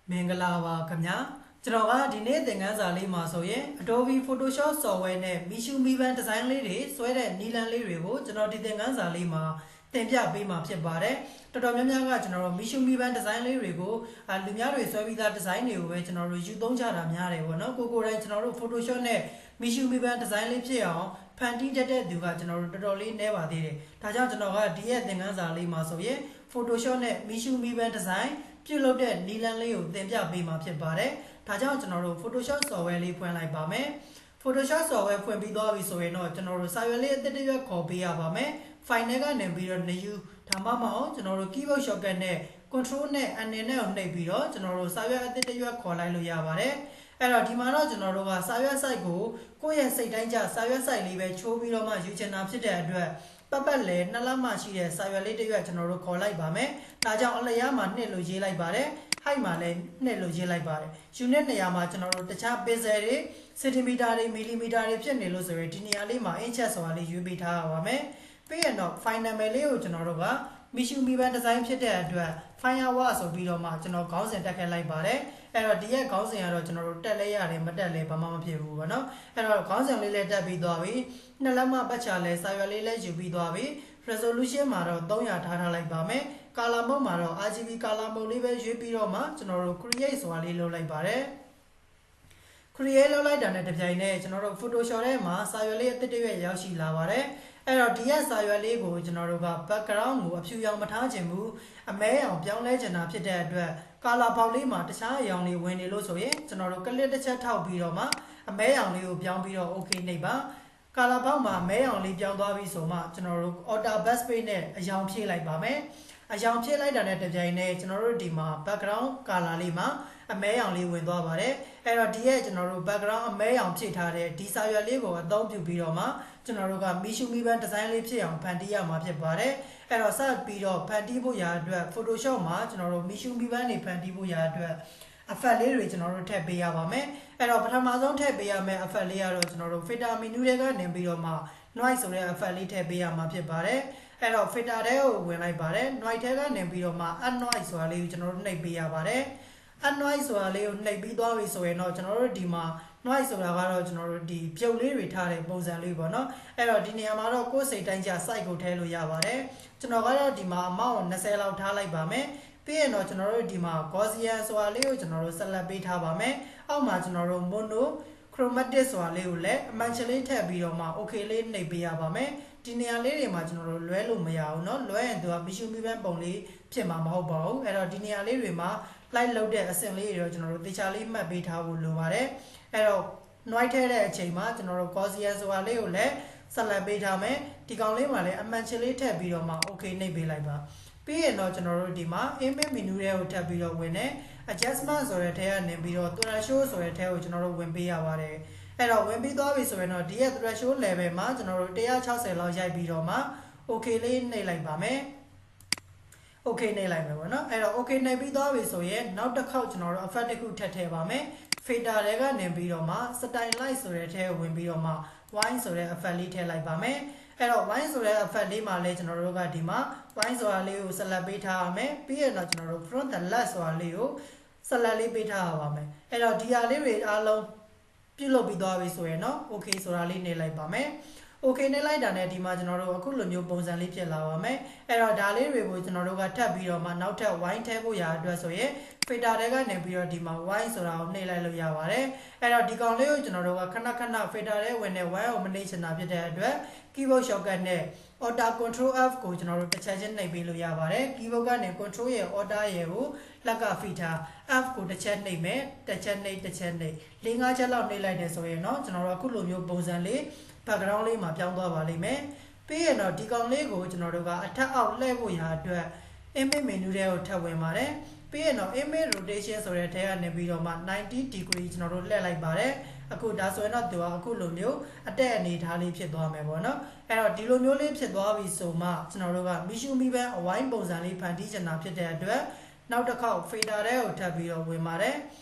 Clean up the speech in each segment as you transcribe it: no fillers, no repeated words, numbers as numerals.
Mengalava Kamya, Java, Dine, the Gazali Masoye, Adobe Photoshop software, Mishu Mivan design lady, Sweden, Nilan Lirio, Janoti the Gazalima, Tempia Bima Pibare, Totomia General, Mishu Mivan design Lirigo, and Lumiare Sovita design you, which no you don't Jaramare, or no Coco General Photoshop, Mishu Mivan design Lipio, Panty Jet, Duva General, Dolly never did it. Tajanoga, dear the Gazali Masoye, Photoshop, Mishu Mivan design. ပြုလုပ်တဲ့နီလန်လေးကိုသင်ပြပေးမှာဖြစ်ပါတယ်။ဒါကြောင့်ကျွန်တော်တို့ Photoshop software လေးဖွင့်လိုက်ပါမယ်။ Photoshop software ဖွင့်ပြီးသွားပြီဆိုရင်တော့ကျွန်တော်တို့စာရွက်လေးအသစ်တစ်ရွက်ခေါ်ပေးရပါမယ်။ File နဲ့ကနေပြီးတော့ new ဒါမှမဟုတ်ကျွန်တော်တို့ keyboard shortcut နဲ့ control နဲ့ N နဲ့ကိုနှိပ်ပြီးတော့ကျွန်တော်တို့စာရွက်အသစ်တစ်ရွက်ခေါ်လိုက်လို့ရပါတယ်။အဲ့တော့ဒီမှာတော့ကျွန်တော်တို့ကစာရွက် site ကိုကိုယ့်ရဲ့စိတ်တိုင်းကျစာရွက် site လေးပဲချိုးပြီးတော့မှယူချင်တာဖြစ်တဲ့အတွက်ပတ်ပတ်လဲနှစ်လမှရှိတဲ့စာရွက်လေးတစ်ရွက်ကျွန်တော်တို့ခေါ်လိုက်ပါမယ်။ဒါကြောင့်အလျားမှာနှစ်လို့ရေးလိုက်ပါတယ်။ height မှာလည်းနှစ်လို့ရေးလိုက်ပါတယ် unit နေရာမှာကျွန်တော်တို့တခြား pixel တွေ centimeter တွေ millimeter တွေဖြစ်နေလို့ဆိုရင်ဒီနေရာလေးမှာ inches ဆိုတာလေးရွေးပေးထားရပါမယ်ပြီးရင်တော့ file name လေးကိုကျွန်တော်တို့က Mishu Miban design ဖြစ်တဲ့အတွက် firework ဆိုပြီးတော့မှကျွန်တော်ခေါင်းစဉ်တက်ခဲ့လိုက်ပါတယ်အဲ့တော့ဒီရဲ့ခေါင်းစဉ်ကတော့ကျွန်တော်တို့တက်လဲရတယ်မတက်လဲဘာမှမဖြစ်ဘူးပေါ့နော်အဲ့တော့ခေါင်းစဉ်လေးလည်းတက်ပြီးသွားပြီနှစ်လက်မပတ်ချလဲစာရွက်လေးလည်းယူပြီးသွားပြီ resolution မှာတော့300ထားလိုက်ပါမယ် color mode မှာတော့ RGB color mode လေးပဲရွေးပြီးတော့မှကျွန်တော်တို့ create ဆိုတာလေးလုပ်လိုက်ပါတယ် create လုပ်လိုက်တာနဲ့တပြိုင်နက်ကျွန်တော်တို့ Photoshop ထဲမှာစာရွက်လေးအသစ်တစ်ရွက်ရောက်ရှိလာပါတယ်အဲ့တော့ဒီရဲ့စာရွက်လေးကိုကျွန်တော်တို့က background ကိုအဖြူရောင်မထားခြင်းဘူးအမဲရောင်ပြောင်းလဲခြင်းတာဖြစ်တဲ့အတွက် color box လေးမှာတခြားအရောင်လေးဝင်နေလို့ဆိုရင်ကျွန်တော်တို့ click တစ်ချက်ထောက်ပြီးတော့မှအမဲရောင်လေးကိုပြောင်းပြီးတော့ okay နှိပ်ပါ color box မှာမဲရောင်လေးပြောင်းသွားပြီဆိုမှကျွန်တော်တို့ auto backspace နဲ့အရောင်ဖြည့်လိုက်ပါမယ်အရောင်ဖြည့်လိုက်တာနဲ့တပြိုင်နက်ကျွန်တော်တို့ဒီမှာ background color လေးမှာအမဲရောင်လေးဝင်သွားပါတယ်အဲ့တော့ဒီရဲ့ကျွန်တော်တို့ background အမဲရောင်ဖြည့်ထားတဲ့ဒီစာရွက်လေးကိုအသုံးပြုပြီးတော့မှကျွန်တော်တို့က Mishu Miban design လေးဖြစ်အောင်ဖန်တီးရမှာဖြစ်ပါတယ်အဲ့တော့စပြီးတော့ဖန်တီးဖို့ရာအတွက် Photoshop မှာကျွန်တော်တို့ Mishu Miban နေဖန်တီးဖို့ရာအတွက် effect လေးတွေကျွန်တော်တို့ထည့်ပေးရပါမယ်အဲ့တော့ပထမဆုံးထည့်ပေးရမယ့် effect လေးကတော့ကျွန်တော်တို့ filter menu တွေကနေပြီးတော့မှ noise ဆိုတဲ့ effect လေးထည့်ပေးရမှာဖြစ်ပါတယ်အဲ့တော့ filter ထဲကိုဝင်လိုက်ပါတယ် noise ထဲကနေပြီးတော့မှ add noise ဆိုတာလေးကိုကျွန်တော်တို့နှိပ်ပေးရပါတယ် add noise ဆိုတာလေးကိုနှိပ်ပြီးသွားပြီဆိုရင်တော့ကျွန်တော်တို့ဒီမှာ noise ဆိုတာကတော့ကျွန်တော်တို့ဒီပြုတ်လေးတွေထားတဲ့ပုံစံလေးပေါ့နော်အဲ့တော့ဒီနေရာမှာတော့ကိုယ်စိတ်တိုင်းကျ site ကိုထည့်လို့ရပါတယ်ကျွန်တော်ကတော့ဒီမှာ amount ကို20လောက်ထားလိုက်ပါမယ်ပြီးရင်တော့ကျွန်တော်တို့ဒီမှာ Gaussian ဆိုတာလေးကိုကျွန်တော်တို့ select ပေးထားပါမယ်အောက်မှာကျွန်တော်တို့ mono chromatic ဆိုတာလေးကိုလည်းအမှန်ချလေးထည့်ပြီးတော့မှ okay လေးနှိပ်ပေးရပါမယ်ဒီနေရာလေးတွေမှာကျွန်တော်တို့လွဲလို့မရဘူးเนาะလွဲရင်သူက Mishu Miban ပုံလေးဖြစ်မှာမဟုတ်ပါဘူးအဲ့တော့ဒီနေရာလေးတွေမှာ light လောက်တဲ့အဆင့်လေးတွေတော့ကျွန်တော်တို့တေချာလေးမှတ်ပေးထားဖို့လိုပါတယ်အဲ့တော့ noise ထဲတဲ့အချိန်မှာကျွန်တော်တို့ Gaussian ဆိုတာလေးကိုလည်း select ပေးထားမယ်ဒီကောင်လေးမှာလည်းအမှန်ချလေးထည့်ပြီးတော့မှ okay နှိပ်ပေးလိုက်ပါပြီးရင်တော့ကျွန်တော်တို့ဒီမှာ image menu တွေကိုထပ်ပြီးတော့ဝင်နေ adjustment ဆိုတဲ့ထဲကနေပြီးတော့ threshold ဆိုတဲ့ထဲကိုကျွန်တော်တို့ဝင်ပေးရပါတယ်အဲ့တော့ဝင်ပြီးသွားပြီဆိုရင်တော့ဒီရဲ့ threshold level မှာကျွန်တော်တို့160လောက်ရိုက်ပြီးတော့မှ okay လေးနှိပ်လိုက်ပါမယ် okay နှိပ်လိုက်မယ်ပေါ့နော်အဲ့တော့ okay နှိပ်ပြီးသွားပြီဆိုရင်နောက်တစ်ခေါက်ကျွန်တော်တို့ effect တစ်ခုထပ်ထည့်ပါမယ် filter တွေကနေပြီးတော့မှ style light ဆိုတဲ့ထဲကိုဝင်ပြီးတော့မှ wine ဆိုတဲ့ effect လေးထည့်လိုက်ပါမယ်အဲ့တော့ wine ဆိုတဲ့ effect လေးမှာလည်းကျွန်တော်တို့ကဒီမှာ wine ဆိုတာလေးကို select ပေးထားရမယ်ပြီးရင်တော့ကျွန်တော်တို့ front the left ဆိုတာလေးကို select လေးပေးထားရပါမယ်အဲ့တော့ဒီဟာလေးတွေအားလုံးပြုလုပ်ပြီးသွားပြီဆိုရင်เนาะ okay ဆိုတာလေးနေလိုက်ပါမယ် okay နေလိုက်တာနဲ့ဒီမှာကျွန်တော်တို့အခုလိုမျိုးပုံစံလေးဖြစ်လာပါမယ်အဲ့တော့ဒါလေးတွေကိုကျွန်တော်တို့ကထပ်ပြီးတော့မှနောက်ထပ် wine ထည့်ဖို့ရာအတွက်ဆိုရင် filter တွေကနေပြီးတော့ဒီမှာ wine ဆိုတာကိုနှိပ်လိုက်လို့ရပါတယ်အဲ့တော့ဒီကောင်လေးကိုကျွန်တော်တို့ကခဏခဏ filter တွေဝင်နေ wine ကိုမနှိပ်ချင်တာဖြစ်တဲ့အတွက် keyboard shortcut နဲ့ auto control F ကိုကျွန်တော်တို့တစ်ချက်ချင်းနှိပ်ပေးလို့ရပါတယ် keyboard ကနေ control ရဲ့ auto ရဲ့ကိုလက်က filter F ကိုတစ်ချက်နှိပ်မယ်တစ်ချက်နှိပ်တစ်ချက်နှိပ်၄၅ချက်လောက်နှိပ်လိုက်တယ်ဆိုရင်เนาะကျွန်တော်တို့အခုလိုမျိုးပုံစံလေး background လေးမှာပြောင်းသွားပါလိမ့်မယ်ပြီးရင်တော့ဒီကောင်လေးကိုကျွန်တော်တို့ကအထက်အောက်လှည့်ဖို့ရာအတွက် image menu တွေကိုထပ်ဝင်ပါတယ်ပြီးရင်တော့ image rotation ဆိုတဲ့ထဲကနေပြီးတော့မှ90 degree ကျွန်တော်တို့လှည့်လိုက်ပါတယ်အခုဒါဆိုရင်တော့သူကအခုလိုမျိုးအတက်အနေထားလေးဖြစ်သွားမယ်ပေါ့နော်အဲ့တော့ဒီလိုမျိုးလေးဖြစ်သွားပြီဆိုမှကျွန်တော်တို့က Mishu Miban အဝိုင်းပုံစံလေးဖန်တီးချင်တာဖြစ်တဲ့အတွက်နောက်တစ်ခေါက် filter တွေကိုထပ်ပြီးတော့ဝင်ပါတယ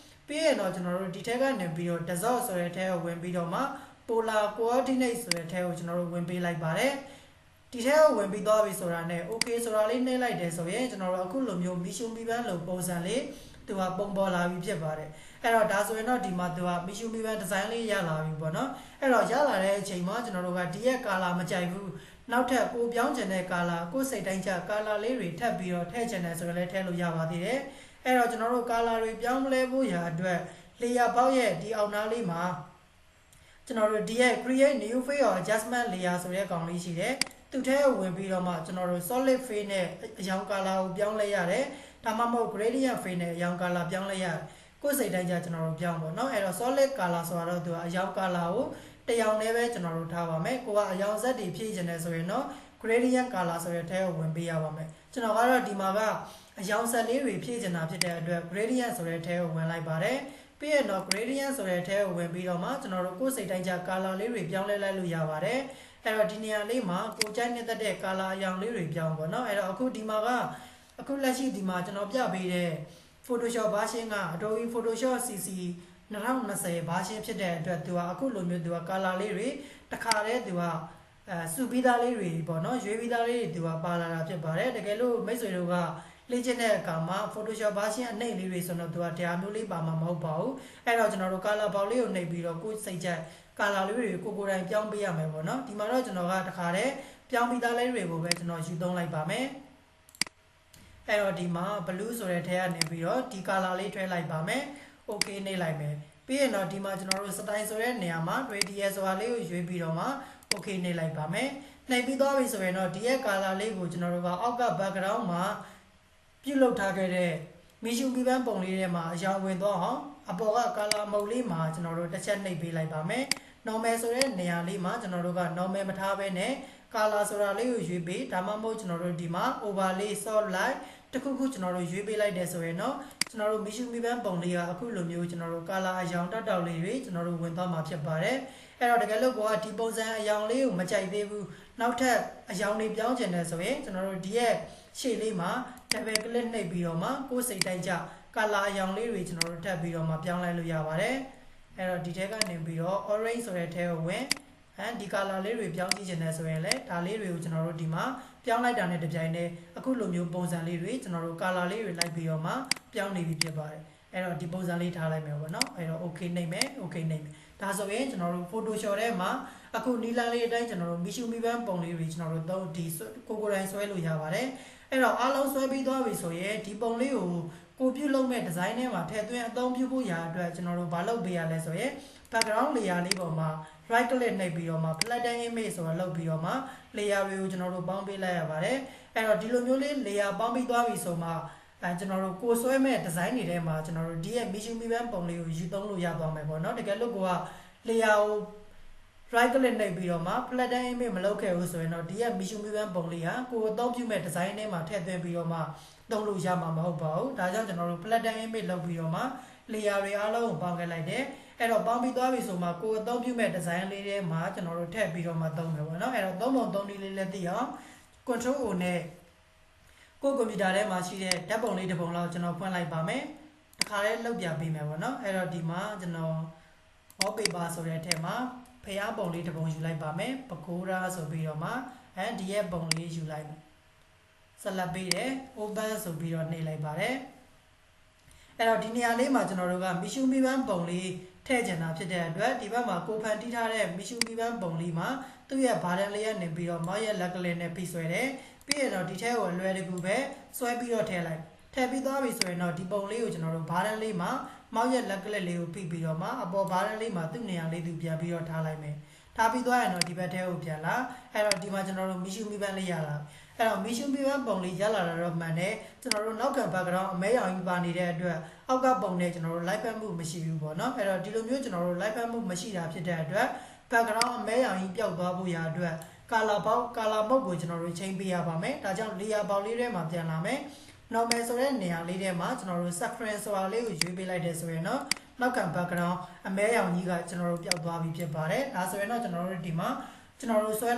်ပြီးရင်တော့ကျွန်တော်တို့ဒီထဲကနေပြီးတော့ dissolve ဆိုတဲ့ထဲကိုဝင်ပြီးတော့မှ polar coordinate ဆိုတဲ့ထဲကိုကျွန်တော်တို့ဝင်ပေးလိုက်ပါတယ်ဒီထဲကိုဝင်ပြီးသွားပြီဆိုတာနဲ့ okay ဆိုတာလေးနှိပ်လိုက်တယ်ဆိုရင်ကျွန်တော်တို့အခုလိုမျိုး Mishu Miban လိုပုံစံလေး သူကပုံပေါ်လာပြီးဖြစ်ပါတယ်အဲ့တော့ဒါဆိုရင်တော့ဒီမှာသူကမီရှူမီပန်းဒီဇိုင်းလေးရလာပြီပေါ့နော်အဲ့တော့ရလာတဲ့အချိန်မှာကျွန်တော်တို့ကဒီရဲ့ကာလာမကြိုက်ဘူးနောက်ထပ်ကိုပြောင်းချင်တဲ့ကာလာကိုစိတ်တိုင်းကျကာလာလေးတွေထပ်ပြီးတော့ထည့်ချင်တယ်ဆိုရင်လည်းထည့်လို့ရပါသေးတယ်အဲ့တော့ကျွန်တော်တို့ကာလာတွေပြောင်းလဲဖို့ရာအတွက်လေယာပေါက်ရဲ့ဒီအောက်နားလေးမှာကျွန်တော်တို့ဒီရဲ့ create new face or adjustment layer ဆိုတဲ့ကောင်လေးရှိတယ်သူထဲဝင်ပြီးတော့မှကျွန်တော်တို့ solid face နဲ့အရောင်ကာလာကိုပြောင်းလဲရတယ်ဒါမှမဟုတ် gradient face နဲ့အရောင်ကာလာပြောင်းလဲရတယ်ကိုယ်စိတ်တိုင်းကျကျွန်တော်တို့ပြောင်းပေါ့နော်အဲ့တော့ solid color ဆိုတော့သူကအရောင်ကာလာကိုတရောင်နဲ့ပဲကျွန်တော်တို့ထားပါမယ်ကိုကအရောင်ဆက်တွေဖြည့်ချင်တယ်ဆိုရင်တော့ gradient color ဆိုတဲ့ထဲကိုဝင်ပေးရပါမယ်ကျွန်တော်ကတော့ဒီမှာကအရောင်ဆက်လေးတွေဖြည့်ချင်တာဖြစ်တဲ့အတွက် gradient ဆိုတဲ့ထဲကိုဝင်လိုက်ပါတယ်ပြီးရင်တော့ gradient ဆိုတဲ့ထဲကိုဝင်ပြီးတော့မှကျွန်တော်တို့ကိုယ်စိတ်တိုင်းကျ color လေးတွေပြောင်းလဲလိုက်လို့ရပါတယ်အဲ့တော့ဒီနေရာလေးမှာကိုကြိုက်နေတဲ့ color အရောင်လေးတွေပြောင်းပေါ့နော်အဲ့တော့အခုဒီမှာကအခုလက်ရှိဒီမှာကျွန်တော်ပြပေးတဲ့ Photoshop version က Adobe Photoshop CC 2020 version ဖြစ်တဲ့အတွက်သူကအခုလိုမျိုးသူက color လေးတွေတခါတည်းသူကစုပြီးသားလေးတွေပေါ့နော်ရွေးပြီးသားလေးတွေသူကပါလာတာဖြစ်ပါတယ်တကယ်လို့မိတ်ဆွေတို့ကလေ့ကျင့်တဲ့အခါမှာ Photoshop version အနှိမ့်လေးတွေဆိုတော့သူကတရားမျိုးလေးပါမှာမဟုတ်ပါဘူးအဲ့တော့ကျွန်တော်တို့ color ပေါက်လေးကိုနှိပ်ပြီးတော့ကိုယ်စိတ်ကြိုက် color လေးတွေကိုကိုယ်တိုင်ပြောင်းပေးရမယ်ပေါ့နော်ဒီမှာတော့ကျွန်တော်ကတခါတည်းပြောင်းပြီးသားလေးတွေကိုပဲကျွန်တော်ယူသုံးလိုက်ပါမယ်အဲ့တော့ဒီမှာ blue ဆိုတဲ့ထဲကနေပြီးတော့ဒီ color လေးထွဲလိုက်ပါမယ် okay နှိပ်လိုက်မယ်ပြီးရင်တော့ဒီမှာကျွန်တော်တို့ style ဆိုတဲ့နေရာမှာ radius ဆိုတာလေးကိုရွေးပြီးတော့မှ okay နှိပ်လိုက်ပါမယ်နှိပ်ပြီးသွားပြီဆိုရင်တော့ဒီရဲ့ color လေးကိုကျွန်တော်တို့ကအောက်က background မှာပြုလုပ်ထားခဲ့တဲ့မီရှူမီပန်းပုံလေးထဲမှာအရောင်ဝင်သွားအောင်အပေါ်က color မုတ်လေးမှာကျွန်တော်တို့တစ်ချက်နှိပ်ပေးလိုက်ပါမယ် normal ဆိုတဲ့နေရာလေးမှာကျွန်တော်တို့က normal မထားဘဲနဲ့ color ဆိုတာလေးကိုရွေးပေးဒါမှမဟုတ်ကျွန်တော်တို့ဒီမှာ overlay soft light တခုခုကျွန်တော်တို့ရွေးပေးလိုက်တယ်ဆိုရင်တော့ကျွန်တော်တို့မီရှူမီပန်းပုံလေးကအခုလိုမျိုးကျွန်တော်တို့ color အရောင်တောက်တောက်လေးတွေကျွန်တော်တို့ဝင်သွားမှာဖြစ်ပါတယ်အဲ့တော့တကယ်လို့ကိုကဒီပုံစံအရောင်လေးကိုမကြိုက်သေးဘူးနောက်ထပ်အရောင်တွေပြောင်းချင်တယ်ဆိုရင်ကျွန်တော်တို့ဒီရဲ့ရှေ့လေးမှာ double click နှိပ်ပြီးတော့မှကိုယ်စိတ်တိုင်းကျ color အရောင်လေးတွေကျွန်တော်တို့ထပ်ပြီးတော့မှပြောင်းလဲလို့ရပါတယ်အဲ့တော့ဒီထဲကနေပြီးတော့ orange ဆိုတဲ့ထဲကိုဝင်ဒီ color လေးတွေပြောင်းကြည့်ချင်တယ်ဆိုရင်လည်းဒါလေးတွေကိုကျွန်တော်တို့ဒီမှာပြောင်းလိုက်တာနဲ့တပြိုင်တည်းအခုလိုမျိုးပုံစံလေးတွေကျွန်တော်တို့ color လေးတွေလိုက်ပြီးတော့မှပြောင်းနေပြီဖြစ်ပါတယ်အဲ့တော့ဒီပုံစံလေးထားလိုက်မယ်ပေါ့နော်အဲ့တော့ okay နှိပ်မယ် okay နှိပ်မယ်ဒါဆိုရင်ကျွန်တော်တို့ Photoshop ထဲမှာအခုနီလန်လေးအတိုင်းကျွန်တော်တို့မီရှူမီပန်းပုံလေးတွေကျွန်တော်တို့ဒီကိုတိုင်းဆွဲလို့ရပါတယ်အဲ့တော့အားလုံးဆွဲပြီးသွားပြီဆိုရင်ဒီပုံလေးကိုပြုလုပ်မဲ့ဒီဇိုင်းထဲမှာထည့်သွင်းအသုံးပြုဖို့ရာအတွက်ကျွန်တော်တို့မလုပ်ပေးရလဲဆိုရင် background layer လေးပေါ်မှာ right click နှိပ်ပြီးတော့မှ flatten image ဆိုတာလုပ်ပြီးတော့မှ layer တွေကိုကျွန်တော်တို့ပေါင်းပေးလိုက်ရပါတယ်အဲ့တော့ဒီလိုမျိုးလေး layer ပေါင်းပြီးသွားပြီဆိုမှကျွန်တော်တို့ကိုဆွဲမဲ့ဒီဇိုင်းတွေထဲမှာကျွန်တော်တို့ဒီရဲ့မီရှူမီပန်းပုံလေးကိုယူသုံးလို့ရသွားမယ်ပေါ့နော်တကယ်လို့ကိုက layer ကို right click နှိပ်ပြီးတော့မှ flatten image မလုပ်ခဲ့ဘူးဆိုရင်တော့ဒီရဲ့မီရှူမီပန်းပုံလေးဟာကိုအသုံးပြုမဲ့ဒီဇိုင်းထဲမှာထည့်သွင်းပြီးတော့မှသုံးလို့ရမှာမဟုတ်ပါဘူးဒါကြောင့်ကျွန်တော်တို့ flatten image လုပ်ပြီးတော့မှ layer တွေအားလုံးကိုပေါင်းခဲ့လိုက်တယ်အဲ့တော့ပေါင်းပြီးသွားပြီဆိုမှကိုအသုံးပြုမဲ့ဒီဇိုင်းလေးထဲမှာကျွန်တော်တို့ထည့်ပြီးတော့မှသုံးမယ်ပေါ့နော်အဲ့တော့သုံးပုံသုံးနည်းလေးလည်းသိအောင် control O နဲ့ကိုကွန်ပျူတာထဲမှာရှိတဲ့ဓာတ်ပုံလေးတစ်ပုံလောက်ကျွန်တော်ဖွင့်လိုက်ပါမယ်တခါလေးလုပ်ပြပေးမယ်ပေါ့နော်အဲ့တော့ဒီမှာကျွန်တော် wallpaper ဆိုတဲ့အထက်မှာဖျားပုံလေးတစ်ပုံယူလိုက်ပါမယ်ပကိုးရာဆိုပြီးတော့မှဒီရဲ့ပုံလေးယူလိုက်ဆက်လက်ပေးတယ် open ဆိုပြီးတော့နှိပ်လိုက်ပါတယ်အဲ့တော့ဒီနေရာလေးမှာကျွန်တော်တို့ကမီရှူမီပန်းပုံလေးထည့်ချင်တာဖြစ်တဲ့အတွက်ဒီဘက်မှာကိုဖန်တီးထားတဲ့မီရှူမီပန်းပုံလေးမှာသူ့ရဲ့ဘာတန်လေးကနေပြီးတော့မောက်ရဲ့လက်ကလေးနဲ့ဖိဆွဲတယ်ပြီးရင်တော့ဒီထဲကိုလွယ်တကူပဲဆွဲပြီးတော့ထည့်လိုက်ထည့်ပြီးသွားပြီဆိုရင်တော့ဒီပုံလေးကိုကျွန်တော်တို့ဘာတန်လေးမှာမောက်ရဲ့လက်ကလေးကိုဖိပြီးတော့မှအပေါ်ဘာတန်လေးမှာသူ့နေရာလေးသူပြန်ပြီးတော့ထားလိုက်မယ်ထားပြီးသွားရင်တော့ဒီဘက်ထဲကိုပြန်လာအဲ့တော့ဒီမှာကျွန်တော်တို့မီရှူမီပန်းလေးရလာအဲ့တော့မီရှူမီပန်းပုံလေးရလာတာတော့မှန်တယ်ကျွန်တော်တို့နောက်က background အမဲရောင်ကြီးပါနေတဲ့အတွက်အောက်ကပုံနဲ့ကျွန်တော်တို့ live ဖတ်မှုမရှိဘူးပေါ့နော်အဲ့တော့ဒီလိုမျိုးကျွန်တော်တို့ live ဖတ်မှုမရှိတာဖြစ်တဲ့အတွက် background အမဲရောင်ကြီးပျောက်သွားဖို့ရာအတွက် color mode ကိုကျွန်တော်တို့ချိန်ပေးရပါမယ်ဒါကြောင့် layer ပေါက်လေးထဲမှာပြန်လာမယ် normal ဆိုတဲ့နေရာလေးထဲမှာကျွန်တော်တို့ screen ဆိုတာလေးကိုရွေးပေးလိုက်တယ်ဆိုရင်တော့နောက်က background အမဲရောင်ကြီးကကျွန်တော်တို့ပျောက်သွားပြီဖြစ်ပါတယ်ဒါဆိုရင်တော့ကျွန်တော်တို့ဒီမှာကျွန်တော်တို့ဆွဲ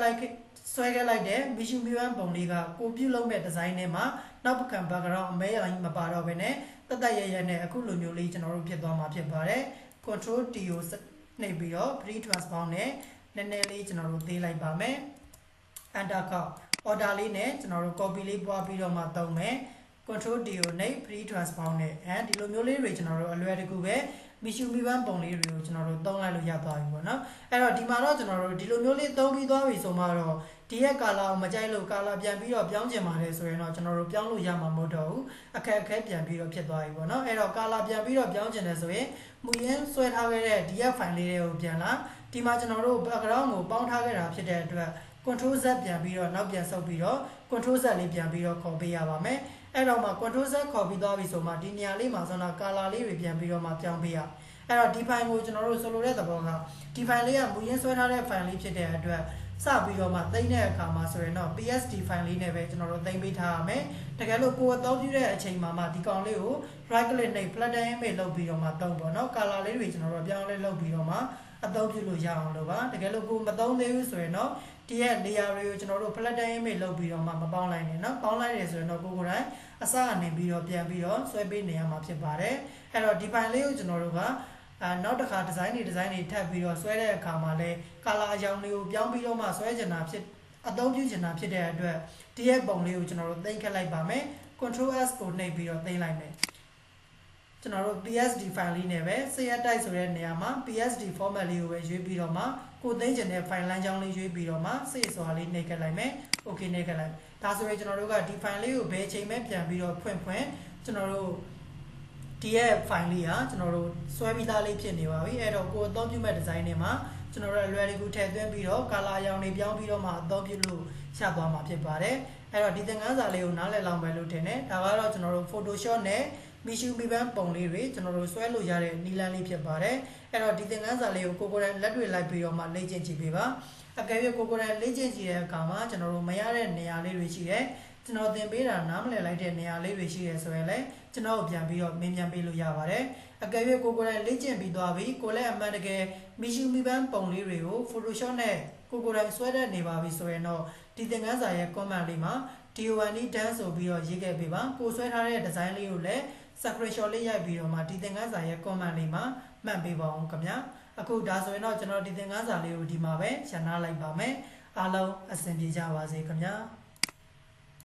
ခဲ့လိုက်တဲ့မီရှူမီပန်းပုံလေးကကိုပြုလုပ်မဲ့ဒီဇိုင်းထဲမှာနောက်ပကံ background အမဲရောင်ကြီးမပါတော့ဘဲနဲ့တက်တက်ရရနဲ့အခုလိုမျိုးလေးကျွန်တော်တို့ဖြစ်သွားမှာဖြစ်ပါတယ် control T ကိုနှိပ်ပြီးတော့ free transform နဲ့နည်းနည်းလေးကျွန်တော်တို့သေးလိုက်ပါမယ် enter ကောက် order လေးနဲ့ကျွန်တော်တို့ copy လေးပွားပြီးတော့မှသုံးမယ် control D ကိုနှိပ် free transform နဲ့ဒီလိုမျိုးလေးတွေကျွန်တော်တို့အလွယ်တကူပဲမီရှူမီပန်းပုံလေးတွေကိုကျွန်တော်တို့သုံးလိုက်လို့ရသွားပြီပေါ့နော်အဲ့တော့ဒီမှာတော့ကျွန်တော်တို့ဒီလိုမျိုးလေးသုံးပြီးသွားပြီဆိုမှတော့ဒီရဲ့ကာလာကိုမကြိုက်လို့ကာလာပြန်ပြီးတော့ပြောင်းချင်ပါတယ်ဆိုရင်တော့ကျွန်တော်တို့ပြောင်းလို့ရမှာမဟုတ်တော့ဘူးအခက်အခဲပြန်ပြီးတော့ဖြစ်သွားပြီပေါ့နော်အဲ့တော့ကာလာပြန်ပြီးတော့ပြောင်းချင်တယ်ဆိုရင်မူရင်းဆွဲထားခဲ့တဲ့ဒီရဲ့ file လေးတွေကိုပြန်လာဒီမှာကျွန်တော်တို့ background ကိုပေါင်းထားခဲ့တာဖြစ်တဲ့အတွက် control Z ပြန်ပြီးတော့နောက်ပြန်ဆုပ်ပြီးတော့ control Z လေးပြန်ပြီးတော့ခေါ်ပေးရပါမယ်အဲ့တော့မှ control Z ခေါ်ပြီးသွားပြီဆိုမှဒီနေရာလေးမှာဆိုတော့ color လေးတွေပြန်ပြီးတော့မှပြောင်းပေးရအဲ့တော့ဒီ file ကိုကျွန်တော်တို့ဆိုလိုတဲ့သဘောကဒီ file လေးကမူရင်းဆွဲထားတဲ့ file လေးဖြစ်တဲ့အတွက်စပြီးတော့မှသိမ်းတဲ့အခါမှာဆိုရင်တော့ PSD file လေးနဲ့ပဲကျွန်တော်တို့သိမ်းပေးထားရမယ်တကယ်လို့ကိုယ်အသုံးပြုတဲ့အချိန်မှာမှဒီကောင်လေးကို right click နဲ့ flatten image လုပ်ပြီးတော့မှသုံးပေါ့နော် color လေးတွေကျွန်တော်တို့ပြောင်းလဲလုပ်ပြီးတော့မှအသုံးပြုလို့ရအောင်လို့ပါတကယ်လို့ကိုမသုံးသေးဘူးဆိုရင်တော့ဒီရဲ့ layer တွေကိုကျွန်တော်တို့ flatten image လုပ်ပြီးတော့မှမပေါင်းလိုက်နဲ့เนาะပေါင်းလိုက်ရဆိုရင်တော့ကိုယ်ကိုယ်တိုင်အစကနေပြီးတော့ပြန်ပြီးတော့ဆွဲပေးနေရမှာဖြစ်ပါတယ်အဲ့တော့ဒီ file လေးကိုကျွန်တော်တို့ကနောက်တစ်ခါ design တွေထပ်ပြီးတော့ဆွဲတဲ့အခါမှာလဲ color အကြောင်းလေးကိုပြောင်းပြီးတော့မှဆွဲချင်တာဖြစ်အသုံးပြုချင်တာဖြစ်တဲ့အတွက်ဒီရဲ့ပုံလေးကိုကျွန်တော်တို့သိမ်းခက်လိုက်ပါမယ် control S ကိုနှိပ်ပြီးတော့သိမ်းလိုက်မယ်ကျွန်တော်တို့ PSD file လေးနဲ့ပဲ save type ဆိုတဲ့နေရာမှာ PSD format လေးကိုပဲရွေးပြီးတော့မှကိုသိမ်းချင်တဲ့ file လမ်းကြောင်းလေးရွေးပြီးတော့မှ save ဆိုတာလေးနှိပ်ခက်လိုက်မယ် okay နှိပ်ခက်လိုက်ဒါဆိုရင်ကျွန်တော်တို့ကဒီ file လေးကိုဘယ်အချိန်မှပြန်ပြီးတော့ဖွင့်ကျွန်တော်တို့ဒီရဲ့ file လေးဟာကျွန်တော်တို့ဆွဲပြီးသားလေးဖြစ်နေပါပြီအဲ့တော့ကိုအသုံးပြုမဲ့ design တွေမှာကျွန်တော်တို့အလွယ်တကူထည့်သွင်းပြီးတော့ color အရောင်တွေပြောင်းပြီးတော့မှအသုံးပြုလို့ရသွားမှာဖြစ်ပါတယ်အဲ့တော့ဒီသင်ခန်းစာလေးကိုနားလည်လောက်ပဲလို့ထင်တယ်ဒါကတော့ကျွန်တော်တို့ Photoshop နဲ့မီရှူမီပန်းပုံလေးတွေကျွန်တော်တို့ဆွဲလို့ရတဲ့နည်းလမ်းလေးဖြစ်ပါတယ်အဲ့တော့ဒီသင်ခန်းစာလေးကိုကိုယ်တိုင်လက်တွေ့လိုက်ပြီးတော့မှလေ့ကျင့်ကြည့်ပေးပါအကယ်၍ကိုယ်တိုင်လေ့ကျင့်ကြည့်တဲ့အခါမှာကျွန်တော်တို့မရတဲ့နေရာလေးတွေရှိတယ်ကျွန်တော်သင်ပေးတာနားမလည်လိုက်တဲ့နေရာလေးတွေရှိတယ်ဆိုရင်လည်းကျွန်တော်ပြန်ပြီးတော့မင်းပြန်ပေးလို့ရပါတယ်အကယ်၍ကိုယ်တိုင်လေ့ကျင့်ပြီးသွားပြီကိုလည်းအမှန်တကယ်မီရှူမီပန်းပုံလေးတွေကို Photoshop နဲ့ကိုယ်တိုင်ဆွဲတဲ့နေပါပြီဆိုရင်တော့ဒီသင်ခန်းစာရဲ့ comment လေးမှာ DONE dance ဆိုပြီးတော့ရေးခဲ့ပေးပါကိုဆွဲထားတဲ့ design လေးကိုလည်း screenshot လေးရိုက်ပြီးတော့မှဒီသင်ခန်းစာရဲ့ comment လေးမှာမှတ်ပေးပါအောင်ခင်ဗျာအခုဒါဆိုရင်တော့ကျွန်တော်ဒီသင်ခန်းစာလေးကိုဒီမှာပဲရှင်းထားလိုက်ပါမယ်အားလုံးအဆင်ပြေကြပါစေခင်ဗျာ